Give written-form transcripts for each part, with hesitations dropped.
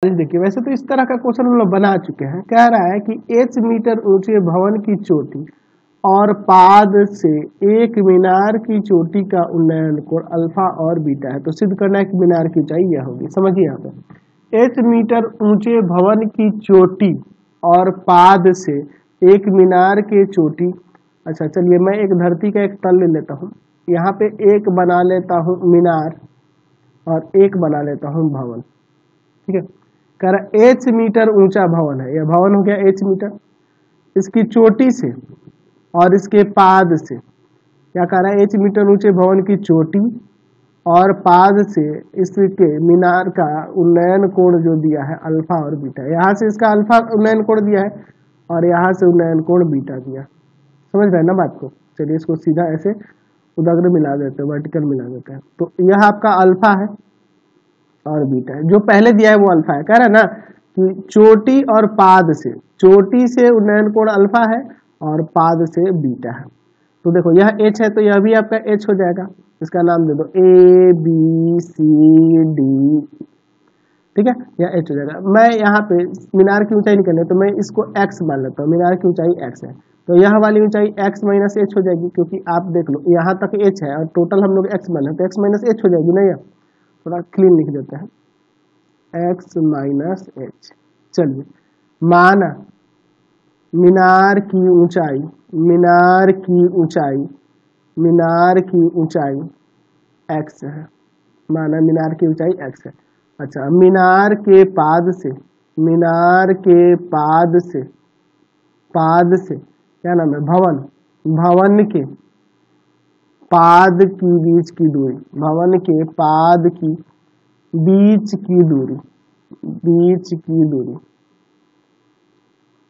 देखिए वैसे तो इस तरह का क्वेश्चन हम लोग बना चुके हैं। कह रहा है कि h मीटर ऊंचे भवन की चोटी और पाद से एक मीनार की चोटी का उन्नयन कोण अल्फा और बीटा है। तो सिद्ध करना है कि मीनार की ऊंचाई यह होगी। समझिए यहाँ पे h मीटर ऊंचे भवन की चोटी और पाद से एक मीनार के चोटी। अच्छा चलिए मैं एक धरती का एक तल ले लेता हूँ, यहाँ पे एक बना लेता हूँ मीनार और एक बना लेता हूँ भवन। ठीक है, कह रहा h मीटर ऊंचा भवन है, यह भवन हो गया h मीटर, इसकी चोटी से और इसके पाद से। क्या कह रहा है, h मीटर ऊंचे भवन की चोटी और पाद से इसके मीनार का उन्नयन कोण जो दिया है अल्फा और बीटा। यहाँ से इसका अल्फा उन्नयन कोण दिया है और यहाँ से उन्नयन कोण बीटा दिया। समझ रहे हैं ना बात को। चलिए इसको सीधा ऐसे उदाग्र मिला देते हैं, वर्टिकल मिला देते हैं। तो यह आपका अल्फा है और बीटा है, जो पहले दिया है वो अल्फा है। कह रहा है ना कि चोटी और पाद से, चोटी से उन्नयन कोण अल्फा है और पाद से बीटा है। तो देखो यह h है तो यह भी आपका h हो जाएगा। इसका नाम दे दो A B C D। ठीक है, यह h हो जाएगा। मैं यहाँ पे मीनार की ऊंचाई निकलने तो मैं इसको x मान लेता हूँ, मीनार की ऊंचाई x है तो यह वाली ऊंचाई x माइनस h हो जाएगी, क्योंकि आप देख लो यहाँ तक h है और टोटल हम लोग x मान लेते हैं, x माइनस h हो जाएगी। नहीं, थोड़ा क्लीन लिख देते हैं x माइनस h। चलिए माना मीनार की ऊंचाई, मीनार की ऊंचाई, मीनार की ऊंचाई x है, माना मीनार की ऊंचाई x है। अच्छा मीनार के पाद से, मीनार के पाद से, पाद से क्या नाम है, भवन, भवन के पाद की बीच की दूरी, भवन के पाद की बीच की दूरी, बीच की दूरी।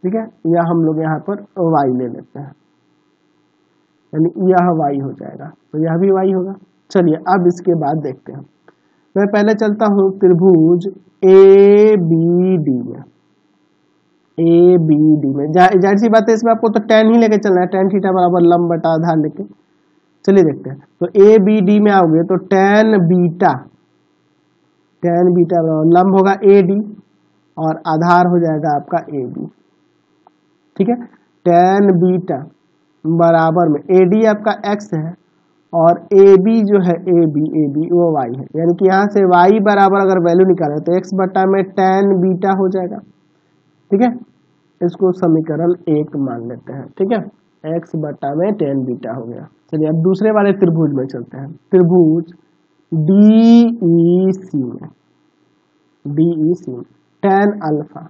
ठीक है, यह हम लोग यहाँ पर y ले लेते हैं, यानी यह y हो जाएगा तो यह भी y होगा। चलिए अब इसके बाद देखते हैं। मैं पहले चलता हूँ त्रिभुज ABD में, ABD में जाहिर सी बात है इसमें आपको तो tan ही लेके चलना है, tan थीटा बराबर लंब बटा आधार लेके। चलिए देखते हैं। तो ABD में आओगे तो tan बीटा, tan बीटा बराबर लंब होगा AD और आधार हो जाएगा आपका AB। ठीक है, tan बीटा बराबर में AD आपका x है और AB जो है AB वो y है, यानी कि यहाँ से y बराबर अगर वैल्यू निकालें तो x बटा में tan बीटा हो जाएगा। ठीक है, इसको समीकरण 1 मान लेते हैं। ठीक है, x बटा में tan बीटा हो गया। चलिए अब दूसरे वाले त्रिभुज में चलते हैं। त्रिभुज DEC में, DEC में tan अल्फा,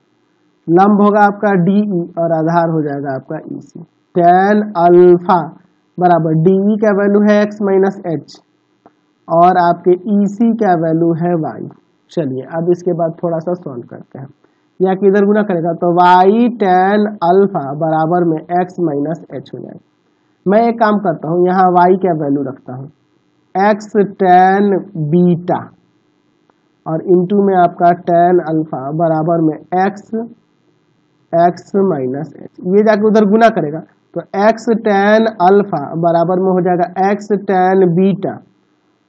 लंब होगा आपका DE और आधार हो जाएगा आपका EC। tan अल्फा बराबर DE का वैल्यू है x माइनस h और आपके EC का वैल्यू है y। चलिए अब इसके बाद थोड़ा सा सॉल्व करते हैं। या किधर गुना करेगा तो y tan अल्फा बराबर में x माइनस h हो जाएगा। मैं एक काम करता हूँ, यहाँ y का वैल्यू रखता हूँ x tan बीटा और इंटू में आपका tan अल्फा बराबर में x माइनस h। ये जाके उधर गुना करेगा तो x tan अल्फा बराबर में हो जाएगा x tan बीटा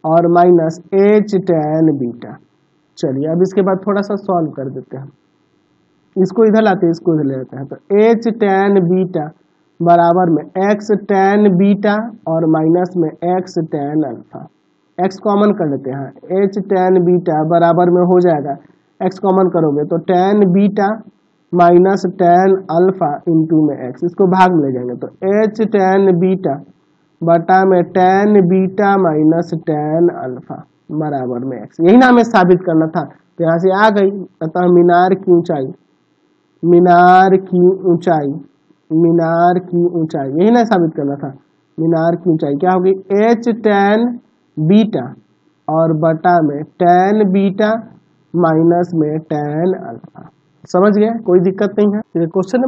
और माइनस h tan बीटा। चलिए अब इसके बाद थोड़ा सा सॉल्व कर देते हैं। इसको इधर लाते हैं, इसको इधर ले लेते हैं। तो h tan बीटा बराबर में x tan बीटा और माइनस में x tan alpha. x common कर लेते हैं, h tan बीटा बराबर में हो जाएगा, x कॉमन करोगे तो tan beta minus tan alpha into में x, इसको भाग में ले जाएंगे तो h tan बीटा बटा में tan beta minus tan alpha बराबर में x। यही ना हमें साबित करना था, तो यहाँ से आ गई। अतः मीनार की ऊंचाई, मीनार की ऊंचाई, मीनार की ऊंचाई, यही ना साबित करना था। मीनार की ऊंचाई क्या होगी, h tan बीटा और बटा में tan बीटा माइनस में tan अल्फा। समझ गए, कोई दिक्कत नहीं है। क्वेश्चन